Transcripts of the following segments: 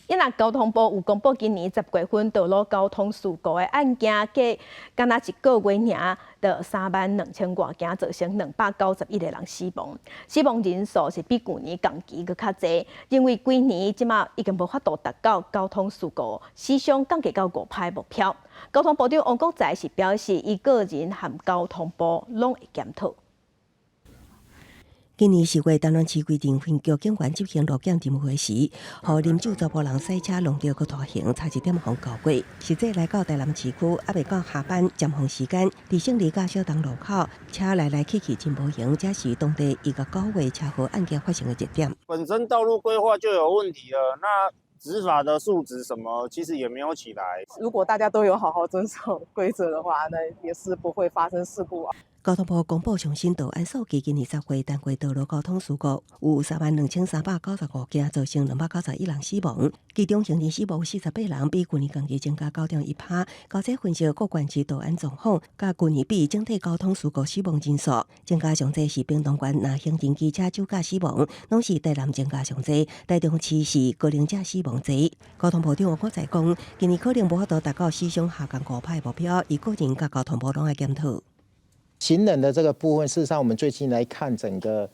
因为交通部有公布，今年10月份道路交通事故的案件，计敢若一个月尔，就32000多件，造成291个人死亡。死亡人数是比去年同期搁较侪，因为今年即马已经无法度达到交通事故死伤降低到5趴的目标。交通部长王国材是表示，伊个人和交通部拢会检讨。今年4月，台南市规定分局警员执行路检巡回时，予啉酒查甫人赛车弄到个大刑，差1点互交过。实际来到台南市区，还未到下班暂放时间，伫胜利甲小东路口，车来来去去真无行，这是当地1个9月车祸案件发生的热点。本身道路规划就有问题了，那执法的素质什么，其实也没有起来。如果大家都有好好遵守规则的话，那也是不会发生事故啊。交通部公布最新道安数据，今年10月单月道路交通事故有32395件，造成291人死亡，其中行人死亡48人，比去年同期增加9.1%。交叉分析各县市道安状况，甲去年比整体交通事故死亡人数增加上侪是屏东县，那行人机车酒驾死亡，拢是台南增加上侪，台中市是高龄者死亡侪。交通部长王国材讲，今年可能无法度达到死伤下降5%的目标，伊个人甲交通部拢爱检讨。行人的这个部分，事实上我们最近来看整个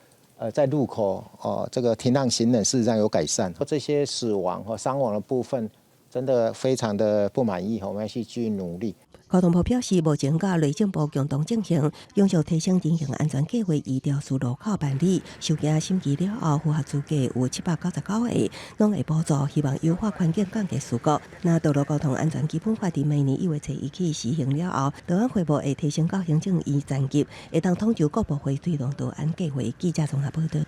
在路口这个停让行人事实上有改善，这些死亡和伤亡的部分真的非常的不满意，我们要去继续努力。交通部表示，目前甲内政部共同进行，永续提升人行安全计划移调สู่路口办理，收件审议了后，符合资格有799个，拢会补助，希望优化环境降低事故。那道路交通安全基本法伫明年1月1日起施行了后，道安会部会提升到行政院层级，会当统筹各部会推动道安计划。记者综合报道。